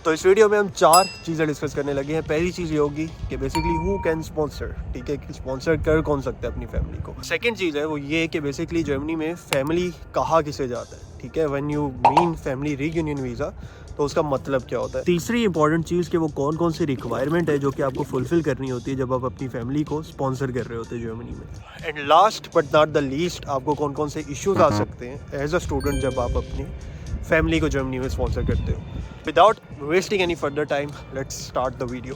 तो इस वीडियो में हम 4 चीज़ें डिस्कस करने लगे हैं। पहली चीज़ ये होगी कि बेसिकली हु कैन स्पॉन्सर, ठीक है, कि स्पॉन्सर कर कौन सकता है अपनी फैमिली को। सेकंड चीज़ है वो ये कि बेसिकली जर्मनी में फैमिली कहा किसे जाता है, ठीक है, when you mean family reunion visa तो उसका मतलब क्या होता है। तीसरी इंपॉर्टेंट चीज़ कि वो कौन कौन सी रिक्वायरमेंट है जो कि आपको फुलफिल करनी होती है जब आप अपनी फैमिली को स्पॉन्सर कर रहे होते हैं जर्मनी में। And last but not the least, आपको कौन कौन से इश्यूज आ सकते हैं एज अ स्टूडेंट जब आप अपनी फैमिली को जर्मनी में स्पॉन्सर करते हो। Without wasting any further time, let's start the video.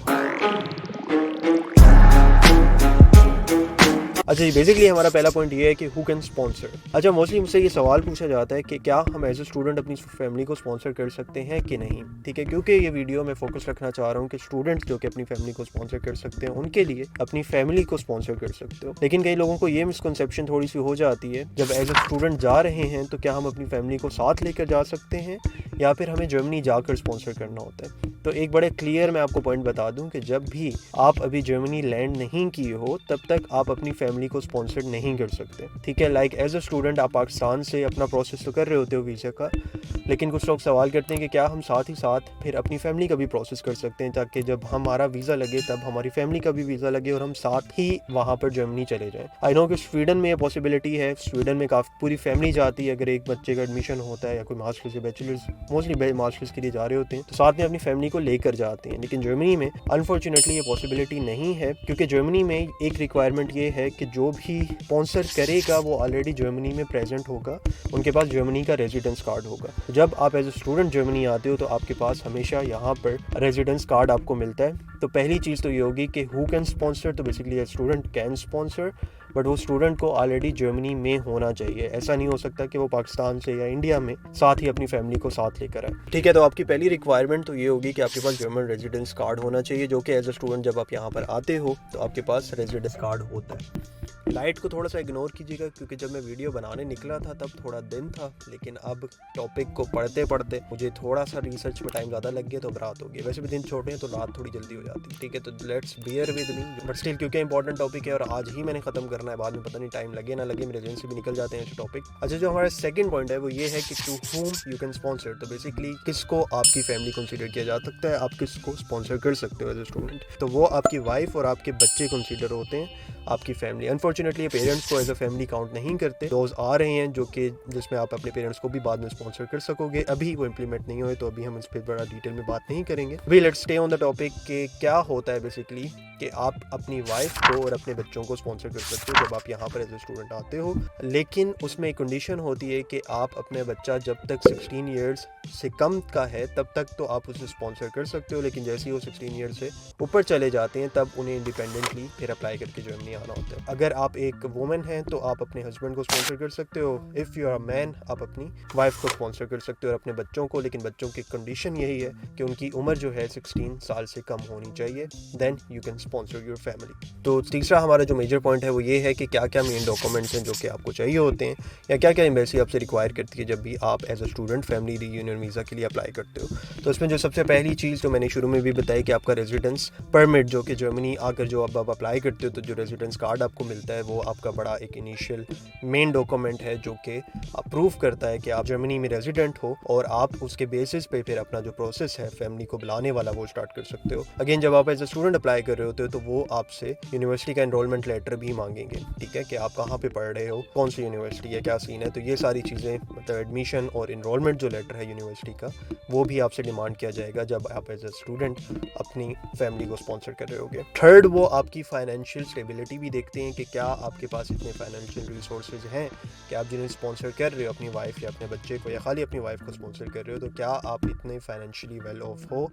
अच्छा जी, बेसिकली हमारा पहला पॉइंट ये है कि हु कैन स्पॉन्सर। अच्छा, मोस्टली मुझसे ये सवाल पूछा जाता है कि क्या हम एज ए स्टूडेंट अपनी फैमिली को स्पॉन्सर कर सकते हैं कि नहीं, ठीक है, क्योंकि ये वीडियो मैं फोकस रखना चाह रहा हूँ कि स्टूडेंट्स जो कि अपनी फैमिली को स्पॉन्सर कर सकते हैं उनके लिए अपनी फैमिली को स्पॉन्सर कर सकते हो। लेकिन कई लोगों को ये मिसकंसेप्शन थोड़ी सी हो जाती है, जब एज ए स्टूडेंट जा रहे हैं तो क्या हम अपनी फैमिली को साथ लेकर जा सकते हैं या फिर हमें जर्मनी जाकर स्पॉन्सर करना होता है। तो एक बड़े क्लियर मैं आपको पॉइंट बता दूं कि जब भी आप अभी जर्मनी लैंड नहीं किए हो तब तक आप अपनी फैमिली को स्पॉन्सर नहीं कर सकते, ठीक है। लाइक एज अ स्टूडेंट आप पाकिस्तान से अपना प्रोसेस तो कर रहे होते हो वीज़ा का, लेकिन कुछ लोग सवाल करते हैं कि क्या हम साथ ही साथ फिर अपनी फैमिली का भी प्रोसेस कर सकते हैं ताकि जब हमारा वीज़ा लगे तब हमारी फैमिली का भी वीज़ा लगे और हम साथ ही वहाँ पर जर्मनी चले जाएं। आई नो कि स्वीडन में ये पॉसिबिलिटी है, स्वीडन में काफ़ी पूरी फैमिली जाती है। अगर एक बच्चे का एडमिशन होता है या कोई मास्टर्स या बैचलर्स, मोस्टली मास्टर्स के लिए जा रहे होते हैं तो साथ में अपनी फैमिली को लेकर जाते हैं। लेकिन जर्मनी में अनफॉर्चुनेटली ये पॉसिबिलिटी नहीं है, क्योंकि जर्मनी में एक रिक्वायरमेंट ये है कि जो भी स्पॉन्सर करेगा वो ऑलरेडी जर्मनी में प्रेजेंट होगा, उनके पास जर्मनी का रेजिडेंस कार्ड होगा। जब आप एज ए स्टूडेंट जर्मनी आते हो तो आपके पास हमेशा यहाँ पर रेजिडेंस कार्ड आपको मिलता है। तो पहली चीज़ तो ये होगी कि हु कैन स्पॉन्सर, तो basically student can sponsor, but वो स्टूडेंट को ऑलरेडी जर्मनी में होना चाहिए। ऐसा नहीं हो सकता कि वो पाकिस्तान से या इंडिया में साथ ही अपनी फैमिली को साथ लेकर आए, ठीक है। तो आपकी पहली रिक्वायरमेंट तो ये होगी कि आपके पास जर्मन रेजिडेंस कार्ड होना चाहिए, जो कि एज अ स्टूडेंट जब आप यहाँ पर आते हो तो आपके पास रेजिडेंस कार्ड होता है। लाइट को थोड़ा सा इग्नोर कीजिएगा क्योंकि जब मैं वीडियो बनाने निकला था तब थोड़ा दिन था, लेकिन अब टॉपिक को पढ़ते पढ़ते मुझे थोड़ा सा रिसर्च में टाइम ज़्यादा लग गया तो रात हो गई। वैसे भी दिन छोटे हैं तो रात थोड़ी जल्दी हो जाती है, ठीक है। तो let's bear with me, but still क्योंकि इंपॉर्टेंट टॉपिक है और आज ही मैंने खत्म करना है, बाद में पता नहीं टाइम लगे ना लगे, मेरे दिन से भी निकल जाते हैं ऐसे टॉपिक। अच्छा, जो हमारा सेकंड पॉइंट है वो ये है कि to whom you can sponsor. तो बेसिकली किसको आपकी फैमिली कंसीडर किया जा सकता है, आप किसको स्पॉन्सर कर सकते हो एज ए स्टूडेंट, तो वो आपकी वाइफ और आपके बच्चे कंसीडर होते हैं आपकी फैमिली। अनफॉर्चुनेटली पेरेंट्स को एज अ फैमिली काउंट नहीं करते। दोज आ रहे हैं जो कि जिसमें आप अपने पेरेंट्स को भी बाद में स्पॉन्सर कर सकोगे। अभी वो इंप्लीमेंट नहीं हुए तो अभी हम इस पर बड़ा डिटेल में बात नहीं करेंगे। अभी let's stay on the topic कि क्या होता है बेसिकली कि आप अपनी वाइफ को और अपने बच्चों को स्पॉन्सर कर सकते हो जब आप यहाँ पर एज ए स्टूडेंट आते हो। लेकिन उसमें एक कंडीशन होती है कि आप अपने बच्चा जब तक 16 ईयर्स से कम का है तब तक तो आप उसे स्पॉन्सर कर सकते हो, लेकिन जैसे ही वो 16 ईयर्स से ऊपर चले जाते हैं तब उन्हें इंडिपेंडेंटली फिर अप्लाई करके जर्मनी आना होता है। अगर आप एक वुमेन हैं तो आप अपने हस्बैंड को स्पॉन्सर कर सकते हो। If you are a man, आप अपनी वाइफ को स्पॉन्सर कर सकते हो और अपने बच्चों को, लेकिन बच्चों की कंडीशन यही है कि उनकी उम्र जो है 16 साल से कम होनी चाहिए, then you can sponsor your family. तो तीसरा हमारा जो मेजर पॉइंट है वो ये है कि क्या क्या मेन डॉक्यूमेंट्स हैं जो कि आपको चाहिए होते हैं या क्या क्या एम्बेसी आपसे रिक्वायर करती है जब भी आप as a student family reunion visa के लिए अप्लाई करते हो। तो इसमें जो सबसे पहली चीज़ जो मैंने शुरू में भी बताई कि आपका रेजिडेंस परमिट, जो कि जर्मनी आकर जो अब आप अप्लाई करते हो तो जो रेजिडेंस कार्ड आपको मिलता है वो आपका बड़ा एक इनिशियल मेन डॉक्यूमेंट है जो कि अप्रूव करता है कि आप जर्मनी में रेजिडेंट हो और आप उसके बेसिस पे फिर अपना जो प्रोसेस है फैमिली को बुलाने वाला वो स्टार्ट कर सकते हो। अगेन, जब आप एज अ स्टूडेंट अप्लाई कर रहे होते हो तो वो आपसे यूनिवर्सिटी का एनरोलमेंट लेटर भी मांगेंगे, ठीक है, कि आप कहाँ पे पढ़ रहे हो, कौन सी यूनिवर्सिटी है, क्या सीन है। तो ये सारी चीज़ें, मतलब एडमिशन और इनरोलमेंट जो लेटर है यूनिवर्सिटी का, वो भी आपसे डिमांड किया जाएगा जब आप एज अ स्टूडेंट अपनी फैमिली को स्पॉन्सर कर रहे होगे। थर्ड, वो आपकी फाइनेंशियल स्टेबिलिटी भी देखते हैं कि क्या आपके पास इतने फाइनेंशियल रिसोर्सेज हैं कि आप जिन्हें स्पॉन्सर कर रहे हो, अपनी वाइफ या अपने बच्चे को या खाली अपनी वाइफ को स्पॉन्सर कर रहे हो, तो क्या आप इतने फाइनेंशियली वेल ऑफ हो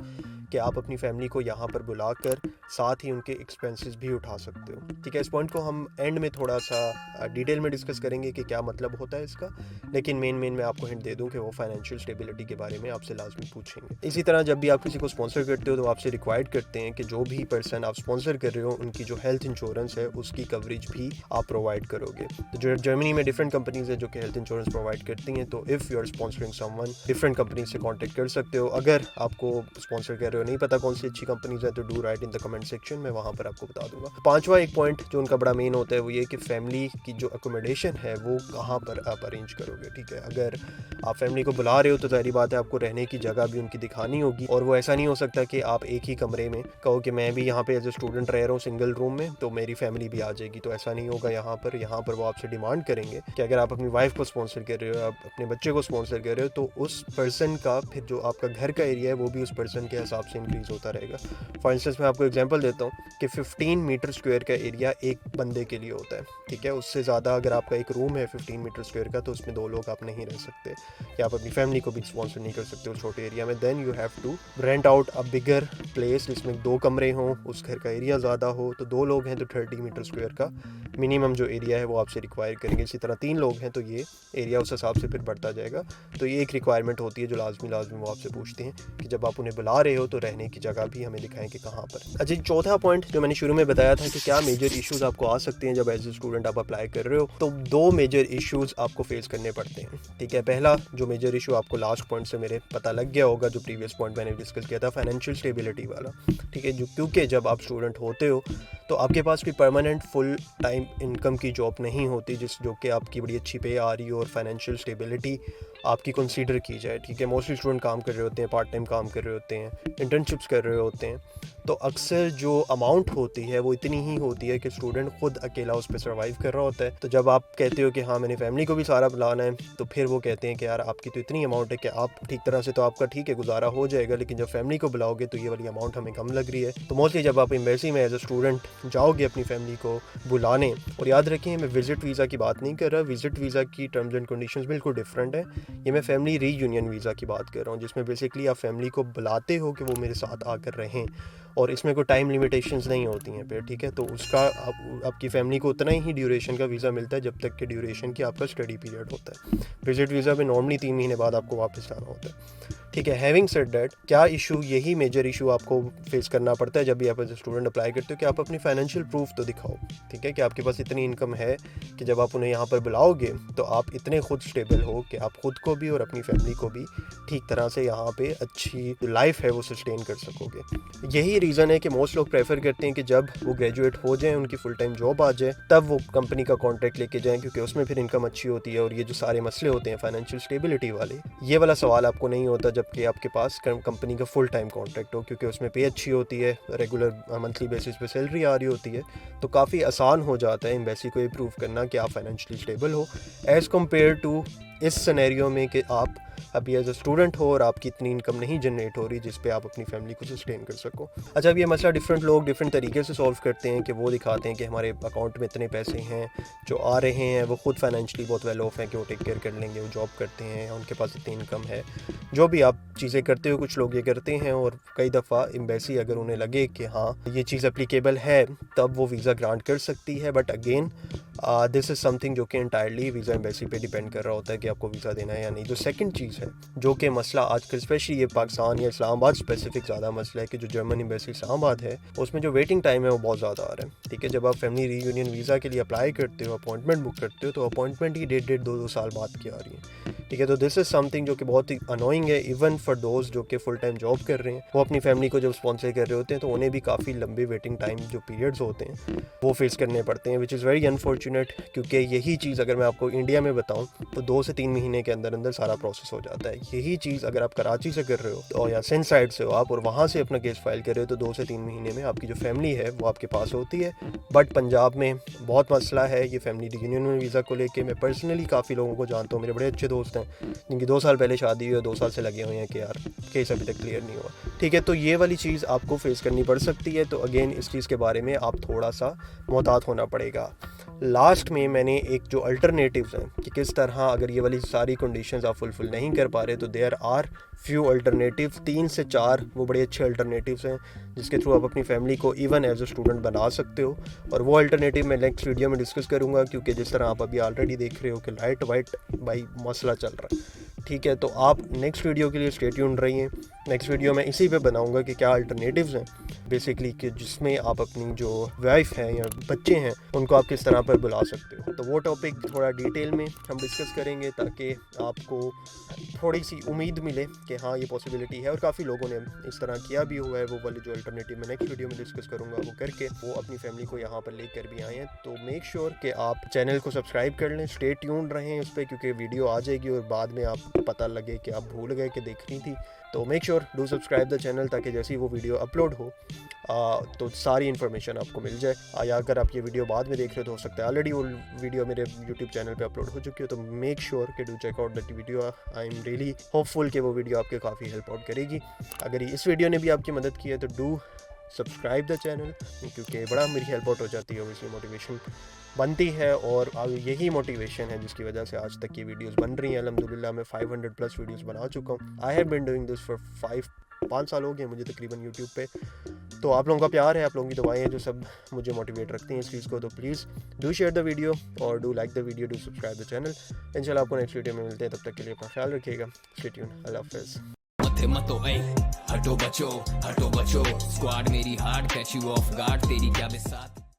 कि आप अपनी फैमिली को यहाँ पर बुलाकर साथ ही उनके एक्सपेंसेस भी उठा सकते हो, ठीक है। इस पॉइंट को हम एंड में थोड़ा सा डिटेल में डिस्कस करेंगे कि क्या मतलब होता है इसका, लेकिन मेन मैं आपको हिंट दे दूं कि वो फाइनेंशियल स्टेबिलिटी के बारे में आपसे लाजमी पूछेंगे। इसी तरह जब भी आप किसी को स्पॉन्सर करते हो तो आपसे रिक्वायर्ड करते हैं कि जो भी पर्सन आप स्पॉन्सर कर रहे हो उनकी जो हेल्थ इंश्योरेंस है उसकी कवरेज भी आप प्रोवाइड करोगे। तो जो जर्मनी में डिफरेंट कंपनीज है जो कि हेल्थ इंश्योरेंस प्रोवाइड करती हैं, तो if you are sponsoring someone, different company से कॉन्टेक्ट कर सकते हो। अगर आपको स्पॉन्सर कर रहे हो नहीं पता कौन सी अच्छी कंपनीज है तो do right in the comment section, मैं वहाँ पर आपको बता दूंगा। पांचवा एक पॉइंट जो उनका बड़ा मेन होता होता है वो ये कि फ़ैमिली की जो अकोमोडेशन है वो कहाँ पर आप अरेंज करोगे। ठीक है, अगर आप फैमिली को बुला रहे हो तो ज़ाहिर बात है आपको रहने की जगह भी उनकी दिखानी होगी, और वो ऐसा नहीं हो सकता कि आप एक ही कमरे में कहो कि मैं भी यहाँ पे एज ए स्टूडेंट रह रहा हूँ सिंगल रूम में तो मेरी फैमिली भी आ जाएगी। तो ऐसा नहीं होगा। यहाँ पर वो आपसे डिमांड करेंगे कि अगर आप अपनी वाइफ को स्पॉन्सर कर रहे हो, आप अपने बच्चे को स्पॉन्सर कर रहे हो, तो उस पर्सन का फिर जो आपका घर का एरिया है वो भी उस पर्सन के हिसाब से इंक्रीज़ होता रहेगा। फॉर इंस्टेंस मैं आपको एग्जांपल देता हूँ कि 15 मीटर स्क्वायर का एरिया एक बंदे के लिए होता है। ठीक है, उससे ज़्यादा अगर आपका एक रूम है 15 मीटर स्क्वायर का तो उसमें 2 लोग आप नहीं रह सकते, या आप अपनी फैमिली को भी स्पॉन्सर नहीं कर सकते उस छोटे एरिया में। Then you have to rent out a bigger place जिसमें 2 कमरे हों, उस घर का एरिया ज़्यादा हो। तो 2 लोग हैं तो 30 मीटर स्क्वायर का मिनिमम जो एरिया है वो आपसे रिक्वायर करेंगे। इसी तरह 3 लोग हैं तो ये एरिया उस हिसाब से फिर बढ़ता जाएगा। तो ये एक रिक्वायरमेंट होती है जो लाजमी वो आपसे पूछते हैं कि जब आप उन्हें बुला रहे हो तो रहने की जगह भी हमें दिखाएं कि कहाँ पर। अच्छा, चौथा पॉइंट जो मैंने शुरू में बताया था कि क्या मेजर इश्यूज़ आपको आ सकते हैं जब एज ए स्टूडेंट आप अप्लाई कर रहे हो, तो 2 मेजर इश्यूज़ आपको फेस करने पड़ते हैं। ठीक है, पहला जो मेजर इशू आपको लास्ट पॉइंट से मेरे पता लग गया होगा, जो प्रीवियस पॉइंट मैंने डिस्कस किया था, फाइनेंशियल स्टेबिलिटी वाला। ठीक है, जो क्योंकि जब आप स्टूडेंट होते हो तो आपके पास कोई परमानेंट फुल टाइम इनकम की जॉब नहीं होती जो कि आपकी बड़ी अच्छी पे आ रही हो और फाइनेंशियल स्टेबिलिटी आपकी कंसीडर की जाए। ठीक है, मोस्टली स्टूडेंट काम कर रहे होते हैं, पार्ट टाइम काम कर रहे होते हैं, इंटर्नशिप्स कर रहे होते हैं, तो अक्सर जो अमाउंट होती है वो इतनी ही होती है कि स्टूडेंट खुद अकेला उस पर सर्वाइव कर रहा होता है। तो जब आप कहते हो कि हाँ मैंने फैमिली को भी सारा बुलाना है, तो फिर वो कहते हैं कि यार आपकी तो इतनी अमाउंट है कि आप ठीक तरह से तो आपका ठीक है गुजारा हो जाएगा, लेकिन जब फैमिली को बुलाओगे तो ये वाली अमाउंट हमें कम लग रही है। तो मोस्टली जब आप एम्बेसी में एज ए स्टूडेंट जाओगे अपनी फैमिली को बुलाने, और याद रखें मैं विजिट वीज़ा की बात नहीं कर रहा, विजिट वीज़ा की टर्म्स एंड कंडीशंस बिल्कुल डिफरेंट है। ये मैं फैमिली रीयूनियन वीज़ा की बात कर रहा हूँ, जिसमें बेसिकली आप फैमिली को बुलाते हो कि वो मेरे साथ आकर रहें, और इसमें कोई टाइम लिमिटेशंस नहीं होती हैं फिर। ठीक है, तो उसका आपकी फैमिली को उतना ही ड्यूरेशन का वीज़ा मिलता है जब तक कि ड्यूरेशन की आपका स्टडी पीरियड होता है। विजिट वीज़ा में नॉर्मली 3 महीने बाद आपको वापस जाना होता है। ठीक है, हैविंग सेड दैट, क्या इशू, यही मेजर इशू आपको फेस करना पड़ता है जब भी आप एज ए स्टूडेंट अप्लाई करते हो कि आप अपनी फाइनेंशियल प्रूफ तो दिखाओ। ठीक है, कि आपके पास इतनी इनकम है कि जब आप उन्हें यहाँ पर बुलाओगे तो आप इतने खुद स्टेबल हो कि आप खुद को भी और अपनी फैमिली को भी ठीक तरह से यहाँ पे अच्छी लाइफ है वो सस्टेन कर सकोगे। यही रीज़न है कि मोस्ट लोग प्रेफर करते हैं कि जब वो ग्रेजुएट हो जाएं, उनकी फुल टाइम जॉब आ जाए, तब वो कंपनी का कॉन्ट्रैक्ट लेके जाएं, क्योंकि उसमें फिर इनकम अच्छी होती है और ये जो सारे मसले होते हैं फाइनेंशियल स्टेबिलिटी वाले, ये वाला सवाल आपको नहीं होता जबकि आपके पास कंपनी का फुल टाइम कॉन्ट्रैक्ट हो, क्योंकि उसमें पे अच्छी होती है, रेगुलर मंथली बेसिस पे सैलरी आ रही होती है। तो काफ़ी आसान हो जाता है एम्बेसी को ये प्रूव करना कि आप फाइनेंशियली स्टेबल हो, एज़ कम्पेयर टू इस सिनेरियो में कि आप अभी एज ए स्टूडेंट हो और आपकी इतनी इनकम नहीं जनरेट हो रही जिस पे आप अपनी फैमिली को सस्टेन कर सको। अच्छा, अब ये मसला डिफरेंट लोग डिफरेंट तरीके से सॉल्व करते हैं कि वो दिखाते हैं कि हमारे अकाउंट में इतने पैसे हैं जो आ रहे हैं, वो खुद फाइनेंशियली बहुत वेल ऑफ हैं कि वो टेक केयर कर लेंगे, वो जॉब करते हैं, उनके पास इतनी इनकम है। जो भी आप चीज़ें करते हो, कुछ लोग ये करते हैं, और कई दफ़ा एम्बेसी अगर उन्हें लगे कि हाँ ये चीज़ एप्लीकेबल है तब वो वीज़ा ग्रांट कर सकती है। But again this is something जो कि इंटायरली वीज़ा एम्बेसी पे डिपेंड कर रहा होता है कि आपको वीज़ा देना है या नहीं। जो सेकंड चीज़ है जो कि मसला आजकल स्पेशली ये पाकिस्तान या इस्लामाबाद स्पेसिफिक ज़्यादा मसला है कि जो जर्मन एम्बेसी इस्लामाबाद है उसमें जो वेटिंग टाइम है वो बहुत ज़्यादा आ रहा है। ठीक है, जब आप फैमिली रीयूनियन वीज़ा के लिए अप्लाई करते हो, अपॉइंटमेंट बुक करते हो, तो अपॉइंटमेंट ही 1.5-2 साल बाद की आ रही है। ठीक है, तो दिस इज़ समथिंग जो कि बहुत ही अनोइंग है इवन फॉर दोज जो कि फुल टाइम जॉब कर रहे हैं। वो अपनी फैमिली को जब स्पॉन्सर कर रहे होते हैं तो उन्हें भी काफ़ी लंबे वेटिंग टाइम जो पीरियड्स होते हैं वो फेस करने पड़ते हैं, विच इज़ वेरी अनफॉर्चुनेट। क्योंकि यही चीज़ अगर मैं आपको इंडिया में बताऊँ तो 2 से 3 महीने के अंदर अंदर सारा प्रोसेस हो जाता है। यही चीज़ अगर आप कराची से कर रहे हो तो या सिंध साइड से हो आप और वहाँ से अपना केस फाइल कर रहे हो तो 2 से 3 महीने में आपकी जो फैमिली है वो आपके पास होती है। बट पंजाब में बहुत मसला है ये फैमिली रीयूनियन वीज़ा को लेके। मैं पर्सनली काफ़ी लोगों को जानता हूँ, मेरे बड़े अच्छे दोस्त हैं जिनकी 2 साल पहले शादी हुई है, 2 साल से लगे हुए हैं कि यार केस अभी तक क्लियर नहीं हुआ। ठीक है, तो ये वाली चीज़ आपको फेस करनी पड़ सकती है। तो अगेन इस चीज़ के बारे में आप थोड़ा सा मोहतात होना पड़ेगा। लास्ट में मैंने एक जो अल्टरनेटिव्स हैं कि किस तरह अगर ये वाली सारी कंडीशंस आप फुलफिल नहीं कर पा रहे तो देयर आर फ्यू अल्टरनेटिव, 3 से 4 वो बड़े अच्छे अल्टरनेटिव्स हैं जिसके थ्रू आप अपनी फैमिली को इवन एज ए स्टूडेंट बना सकते हो। और वो अल्टरनेटिव मैं नेक्स्ट वीडियो में डिस्कस करूँगा, क्योंकि जिस तरह आप अभी ऑलरेडी देख रहे हो कि लाइट वाइट भाई मसला चल रहा है। ठीक है, तो आप नेक्स्ट वीडियो के लिए स्टे ट्यून्ड रहिए। नेक्स्ट वीडियो मैं इसी पे बनाऊंगा कि क्या अल्टरनेटिव्स हैं बेसिकली, कि जिसमें आप अपनी जो वाइफ है या बच्चे हैं उनको आप किस तरह पर बुला सकते हो। तो वो टॉपिक थोड़ा डिटेल में हम डिस्कस करेंगे ताकि आपको थोड़ी सी उम्मीद मिले कि हाँ ये पॉसिबिलिटी है। और काफ़ी लोगों ने इस तरह किया भी हुआ है। वो वाले जो अल्टरनेटिव मैं नेक्स्ट वीडियो में डिस्कस करूँगा वो करके वो अपनी फैमिली को यहाँ पर लेकर भी आए हैं। तो मेक श्योर कि आप चैनल को सब्सक्राइब कर लें, स्टे ट्यून्ड रहें उस पर, क्योंकि वीडियो आ जाएगी और बाद में आपको पता लगे कि आप भूल गए कि देखनी थी। तो make sure do subscribe the channel, ताकि जैसे ही वो वीडियो अपलोड हो तो सारी इन्फॉर्मेशन आपको मिल जाए। या अगर आप ये वीडियो बाद में देख रहे हो तो हो सकता है ऑलरेडी वो वीडियो मेरे यूट्यूब चैनल पे अपलोड हो चुकी हो। तो मेक श्योर कि do check out that video. I am really hopeful कि वो वीडियो आपके काफ़ी हेल्प आउट करेगी। अगर इस वीडियो ने भी आपकी मदद की है तो डू सब्सक्राइब द चैनल, क्योंकि बड़ा मेरी हेल्प आउट हो जाती है, ओबियसली मोटिवेशन बनती है। और यही मोटिवेशन है जिसकी वजह से आज तक ये वीडियोस बन रही हैं। अल्हम्दुलिल्लाह मैं 500 प्लस वीडियोस बना चुका हूँ। I have been doing this for 5 साल हो गए मुझे तकरीबन यूट्यूब पे। तो आप लोगों का प्यार है, आप लोगों की दुआएं हैं जो सब मुझे मोटिवेट रखती हैं इस चीज़ को। तो please do share the video और do like the video, do subscribe the channel. इंशाल्लाह आपको नेक्स्ट वीडियो में मिलते हैं, तब तक के लिए अपना ख्याल रखिएगा। स्टे ट्यून्ड, अल्लाह हाफ़िज़। हटो बचो स्क्वाड मेरी hard catch you of guard तेरी क्या बिसात।